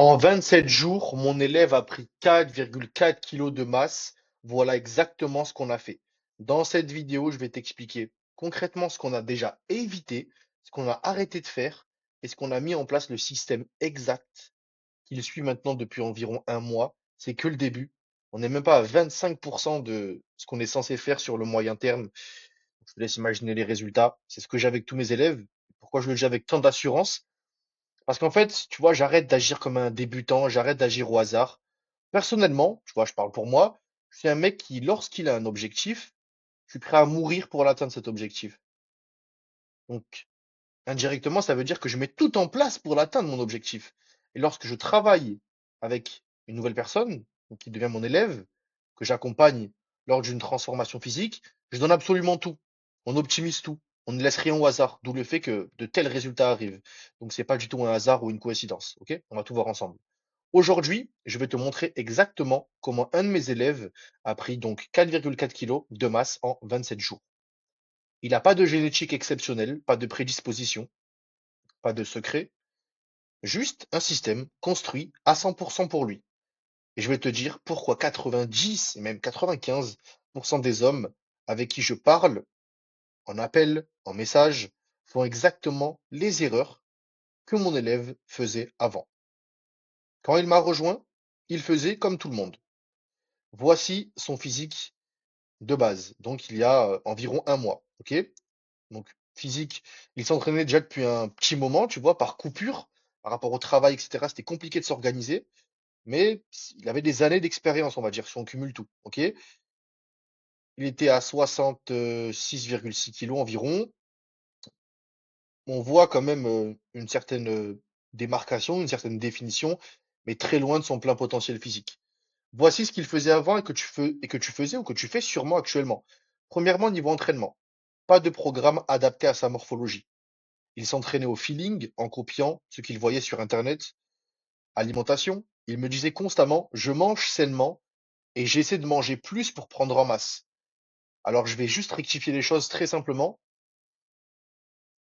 En 27 jours, mon élève a pris 4,4 kilos de masse. Voilà exactement ce qu'on a fait. Dans cette vidéo, je vais t'expliquer concrètement ce qu'on a déjà évité, ce qu'on a arrêté de faire et ce qu'on a mis en place le système exact qu'il suit maintenant depuis environ un mois. C'est que le début. On n'est même pas à 25% de ce qu'on est censé faire sur le moyen terme. Je te laisse imaginer les résultats. C'est ce que j'ai avec tous mes élèves. Pourquoi je le dis avec tant d'assurance? Parce qu'en fait, tu vois, j'arrête d'agir comme un débutant, j'arrête d'agir au hasard. Personnellement, tu vois, je parle pour moi, je suis un mec qui, lorsqu'il a un objectif, je suis prêt à mourir pour l'atteindre cet objectif. Donc, indirectement, ça veut dire que je mets tout en place pour l'atteindre, mon objectif. Et lorsque je travaille avec une nouvelle personne, donc qui devient mon élève, que j'accompagne lors d'une transformation physique, je donne absolument tout. On optimise tout. On ne laisse rien au hasard, d'où le fait que de tels résultats arrivent. Donc, c'est pas du tout un hasard ou une coïncidence. Ok? On va tout voir ensemble. Aujourd'hui, je vais te montrer exactement comment un de mes élèves a pris donc 4,4 kilos de masse en 27 jours. Il n'a pas de génétique exceptionnelle, pas de prédisposition, pas de secret, juste un système construit à 100% pour lui. Et je vais te dire pourquoi 90 et même 95% des hommes avec qui je parle, en appel, en message, font exactement les erreurs que mon élève faisait avant. Quand il m'a rejoint, il faisait comme tout le monde. Voici son physique de base, donc il y a environ un mois. Ok? Donc physique, il s'entraînait déjà depuis un petit moment, tu vois, par coupure, par rapport au travail, etc. C'était compliqué de s'organiser, mais il avait des années d'expérience, on va dire, si on cumule tout. Ok? Il était à 66,6 kilos environ. On voit quand même une certaine démarcation, une certaine définition, mais très loin de son plein potentiel physique. Voici ce qu'il faisait avant et que tu faisais ou que tu fais sûrement actuellement. Premièrement, niveau entraînement, pas de programme adapté à sa morphologie. Il s'entraînait au feeling en copiant ce qu'il voyait sur Internet. Alimentation, il me disait constamment, je mange sainement et j'essaie de manger plus pour prendre en masse. Alors je vais juste rectifier les choses très simplement.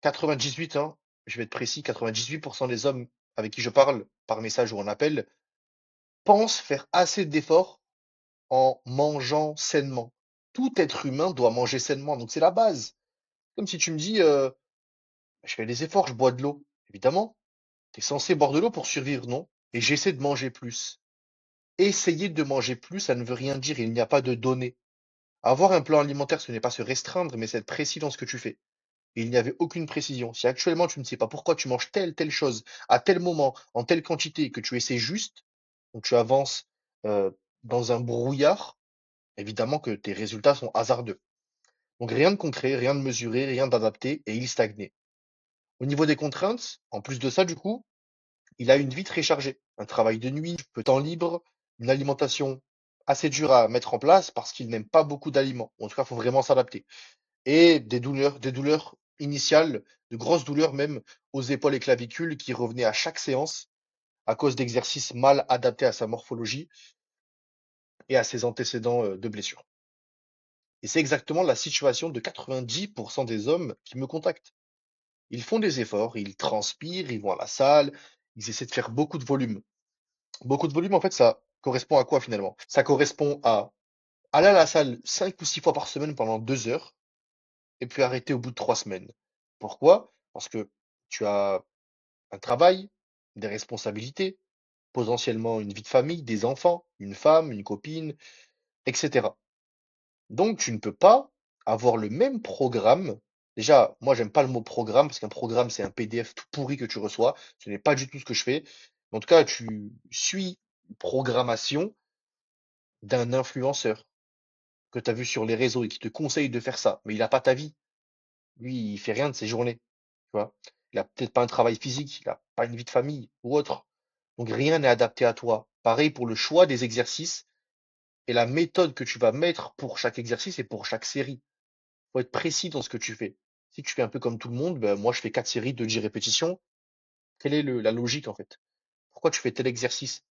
98, hein, je vais être précis, 98% des hommes avec qui je parle par message ou en appel pensent faire assez d'efforts en mangeant sainement. Tout être humain doit manger sainement, donc c'est la base. Comme si tu me dis, je fais des efforts, je bois de l'eau. Évidemment, tu es censé boire de l'eau pour survivre, non? Et j'essaie de manger plus. Essayer de manger plus, ça ne veut rien dire, il n'y a pas de données. Avoir un plan alimentaire, ce n'est pas se restreindre, mais c'est être précis dans ce que tu fais. Et il n'y avait aucune précision. Si actuellement tu ne sais pas pourquoi tu manges telle chose, à tel moment, en telle quantité, que tu essaies juste, donc tu avances euh, dans un brouillard, évidemment que tes résultats sont hasardeux. Donc rien de concret, rien de mesuré, rien d'adapté, et il stagnait. Au niveau des contraintes, en plus de ça, du coup, il a une vie très chargée. Un travail de nuit, peu de temps libre, une alimentation assez dure à mettre en place parce qu'il n'aime pas beaucoup d'aliments. En tout cas, il faut vraiment s'adapter. Et des douleurs initiales, de grosses douleurs même aux épaules et clavicules qui revenaient à chaque séance à cause d'exercices mal adaptés à sa morphologie et à ses antécédents de blessures. Et c'est exactement la situation de 90% des hommes qui me contactent. Ils font des efforts, ils transpirent, ils vont à la salle, ils essaient de faire beaucoup de volume. Beaucoup de volume, en fait, ça correspond à quoi finalement? Ça correspond à aller à la salle 5 ou 6 fois par semaine pendant 2 heures et puis arrêter au bout de 3 semaines. Pourquoi? Parce que tu as un travail, des responsabilités, potentiellement une vie de famille, des enfants, une femme, une copine, etc. Donc tu ne peux pas avoir le même programme. Déjà, moi j'aime pas le mot programme parce qu'un programme c'est un PDF tout pourri que tu reçois. Ce n'est pas du tout ce que je fais. En tout cas, tu suis une programmation d'un influenceur que tu as vu sur les réseaux et qui te conseille de faire ça, mais il a pas ta vie. Lui, il fait rien de ses journées, tu vois. Il a peut-être pas un travail physique, il a pas une vie de famille ou autre. Donc rien n'est adapté à toi. Pareil pour le choix des exercices et la méthode que tu vas mettre pour chaque exercice et pour chaque série. Faut être précis dans ce que tu fais. Si tu fais un peu comme tout le monde, ben moi je fais 4 séries de 10 répétitions. Quelle est la logique en fait? Pourquoi tu fais tel exercice?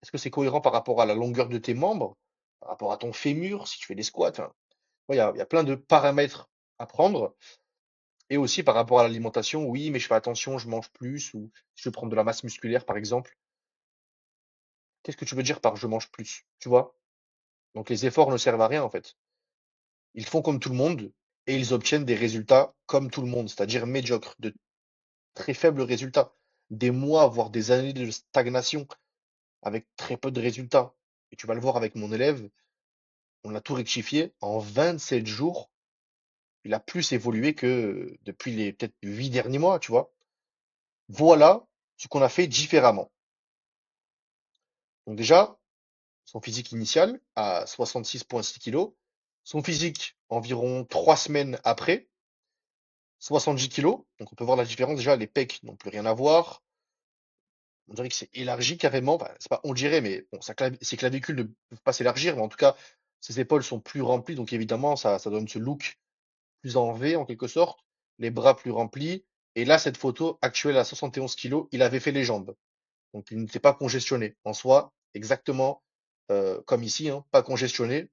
Est-ce que c'est cohérent par rapport à la longueur de tes membres, par rapport à ton fémur, si tu fais des squats? Enfin, il y a plein de paramètres à prendre. Et aussi par rapport à l'alimentation, oui, mais je fais attention, je mange plus, ou si je veux prendre de la masse musculaire, par exemple. Qu'est-ce que tu veux dire par je mange plus? Tu vois? Donc les efforts ne servent à rien en fait. Ils font comme tout le monde et ils obtiennent des résultats comme tout le monde, c'est-à-dire médiocres, de très faibles résultats. Des mois, voire des années de stagnation avec très peu de résultats. Et tu vas le voir avec mon élève, on a tout rectifié. En 27 jours, il a plus évolué que depuis les peut-être 8 derniers mois, tu vois. Voilà ce qu'on a fait différemment. Donc déjà, son physique initial à 66,6 kilos, son physique environ 3 semaines après, 70 kilos. Donc on peut voir la différence. Déjà, les pecs n'ont plus rien à voir. On dirait que c'est élargi carrément. Enfin, c'est pas on dirait, mais bon, ses clavicules ne peuvent pas s'élargir, mais en tout cas, ses épaules sont plus remplies. Donc évidemment, ça donne ce look plus en V en quelque sorte. Les bras plus remplis. Et là, cette photo actuelle à 71 kilos, il avait fait les jambes. Donc il n'était pas congestionné. En soi, exactement comme ici, hein, pas congestionné.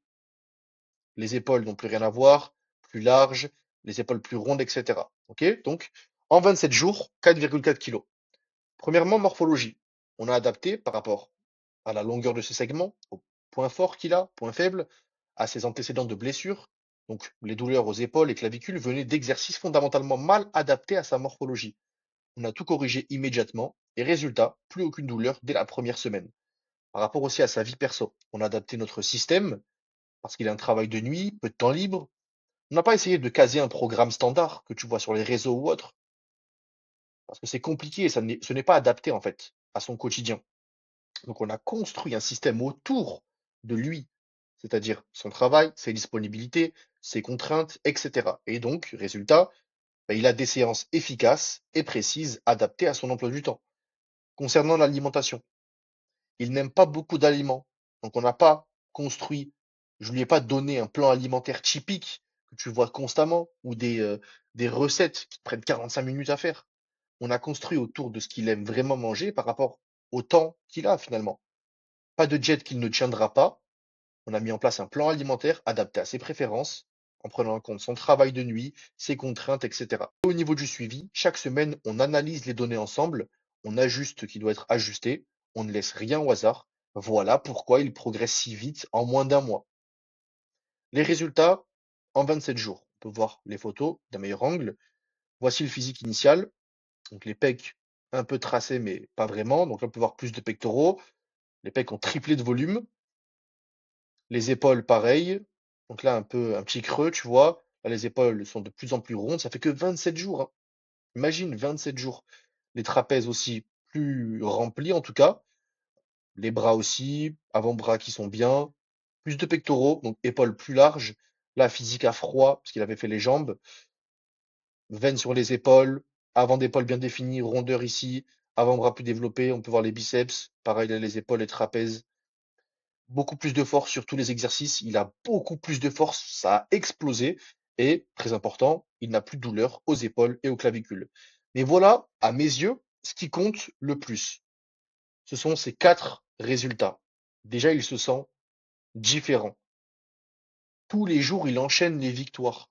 Les épaules n'ont plus rien à voir, plus larges, les épaules plus rondes, etc. Ok? Donc, en 27 jours, 4,4 kilos. Premièrement, morphologie. On a adapté par rapport à la longueur de ses segments, au point fort qu'il a, point faible, à ses antécédents de blessures. Donc, les douleurs aux épaules et clavicules venaient d'exercices fondamentalement mal adaptés à sa morphologie. On a tout corrigé immédiatement et résultat, plus aucune douleur dès la première semaine. Par rapport aussi à sa vie perso, on a adapté notre système parce qu'il a un travail de nuit, peu de temps libre. On n'a pas essayé de caser un programme standard que tu vois sur les réseaux ou autre, parce que c'est compliqué et ce n'est pas adapté en fait à son quotidien. Donc on a construit un système autour de lui, c'est-à-dire son travail, ses disponibilités, ses contraintes, etc. Et donc, résultat, ben, il a des séances efficaces et précises adaptées à son emploi du temps. Concernant l'alimentation, il n'aime pas beaucoup d'aliments. Donc on n'a pas construit, je lui ai pas donné un plan alimentaire typique que tu vois constamment ou des recettes qui te prennent 45 minutes à faire. On a construit autour de ce qu'il aime vraiment manger par rapport au temps qu'il a finalement. Pas de diète qu'il ne tiendra pas. On a mis en place un plan alimentaire adapté à ses préférences, en prenant en compte son travail de nuit, ses contraintes, etc. Au niveau du suivi, chaque semaine, on analyse les données ensemble, on ajuste ce qui doit être ajusté, on ne laisse rien au hasard. Voilà pourquoi il progresse si vite en moins d'un mois. Les résultats en 27 jours. On peut voir les photos d'un meilleur angle. Voici le physique initial. Donc les pecs un peu tracés, mais pas vraiment. Donc là, on peut voir plus de pectoraux. Les pecs ont triplé de volume. Les épaules, pareil. Donc là, un petit creux, tu vois. Là, les épaules sont de plus en plus rondes. Ça fait que 27 jours, hein. Imagine, 27 jours. Les trapèzes aussi plus remplis, en tout cas. Les bras aussi, avant-bras qui sont bien. Plus de pectoraux, donc épaules plus larges. Là, physique à froid, parce qu'il avait fait les jambes. Veines sur les épaules. Avant d'épaule bien défini, rondeur ici. Avant-bras plus développé. On peut voir les biceps. Pareil, là, les épaules, les trapèzes. Beaucoup plus de force sur tous les exercices. Il a beaucoup plus de force. Ça a explosé. Et, très important, il n'a plus de douleur aux épaules et aux clavicules. Mais voilà, à mes yeux, ce qui compte le plus. Ce sont ces 4 résultats. Déjà, il se sent différent. Tous les jours, il enchaîne les victoires.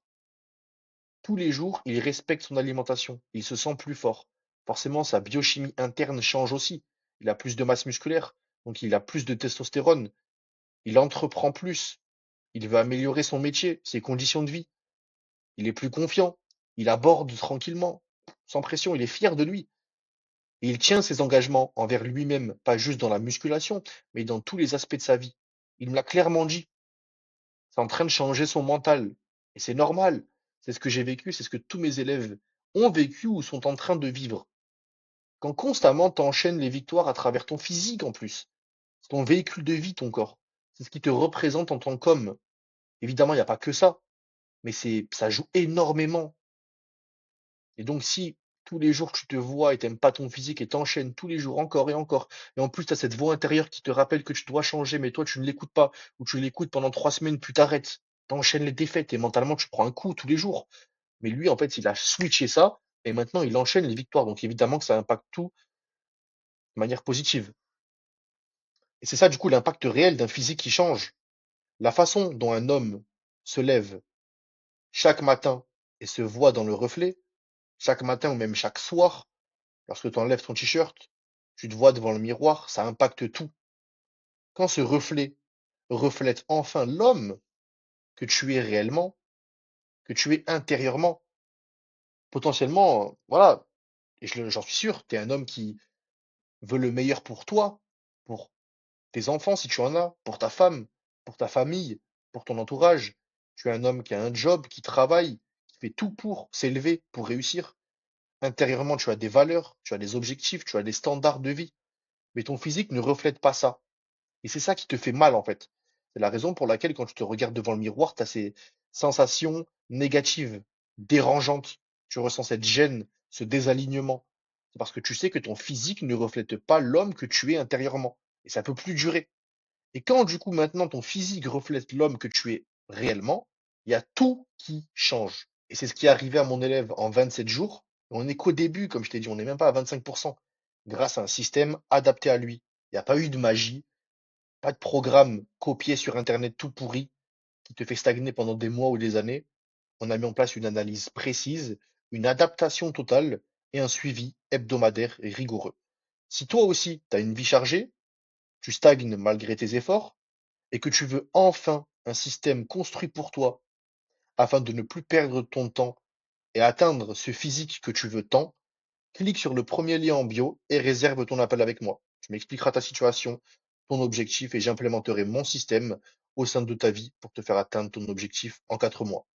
Tous les jours, il respecte son alimentation. Il se sent plus fort. Forcément, sa biochimie interne change aussi. Il a plus de masse musculaire, donc il a plus de testostérone. Il entreprend plus. Il veut améliorer son métier, ses conditions de vie. Il est plus confiant. Il aborde tranquillement, sans pression. Il est fier de lui. Et il tient ses engagements envers lui-même, pas juste dans la musculation, mais dans tous les aspects de sa vie. Il me l'a clairement dit. C'est en train de changer son mental. Et c'est normal. C'est ce que j'ai vécu, c'est ce que tous mes élèves ont vécu ou sont en train de vivre. Quand constamment t'enchaînes les victoires à travers ton physique en plus. C'est ton véhicule de vie, ton corps. C'est ce qui te représente en tant qu'homme. Évidemment, il n'y a pas que ça, mais ça joue énormément. Et donc, si tous les jours tu te vois et t'aimes pas ton physique et t'enchaînes tous les jours encore et encore, et en plus tu as cette voix intérieure qui te rappelle que tu dois changer, mais toi tu ne l'écoutes pas, ou tu l'écoutes pendant 3 semaines, puis t'arrêtes, t'enchaînes les défaites et mentalement tu prends un coup tous les jours. Mais lui, en fait, il a switché ça et maintenant il enchaîne les victoires. Donc évidemment que ça impacte tout de manière positive. Et c'est ça, du coup, l'impact réel d'un physique qui change. La façon dont un homme se lève chaque matin et se voit dans le reflet, chaque matin ou même chaque soir, lorsque tu enlèves ton t-shirt, tu te vois devant le miroir, ça impacte tout. Quand ce reflet reflète enfin l'homme que tu es réellement, que tu es intérieurement, potentiellement, voilà, et j'en suis sûr, tu es un homme qui veut le meilleur pour toi, pour tes enfants si tu en as, pour ta femme, pour ta famille, pour ton entourage. Tu es un homme qui a un job, qui travaille, qui fait tout pour s'élever, pour réussir. Intérieurement, tu as des valeurs, tu as des objectifs, tu as des standards de vie. Mais ton physique ne reflète pas ça. Et c'est ça qui te fait mal, en fait. C'est la raison pour laquelle, quand tu te regardes devant le miroir, tu as ces sensations négatives, dérangeantes. Tu ressens cette gêne, ce désalignement. C'est parce que tu sais que ton physique ne reflète pas l'homme que tu es intérieurement. Et ça peut plus durer. Et quand, du coup, maintenant, ton physique reflète l'homme que tu es réellement, il y a tout qui change. Et c'est ce qui est arrivé à mon élève en 27 jours. On n'est qu'au début, comme je t'ai dit, on n'est même pas à 25%, grâce à un système adapté à lui. Il n'y a pas eu de magie, pas de programme copié sur Internet tout pourri qui te fait stagner pendant des mois ou des années. On a mis en place une analyse précise, une adaptation totale et un suivi hebdomadaire et rigoureux. Si toi aussi, tu as une vie chargée, tu stagnes malgré tes efforts et que tu veux enfin un système construit pour toi afin de ne plus perdre ton temps et atteindre ce physique que tu veux tant, clique sur le premier lien en bio et réserve ton appel avec moi. Tu m'expliqueras ta situation, ton objectif et j'implémenterai mon système au sein de ta vie pour te faire atteindre ton objectif en 4 mois.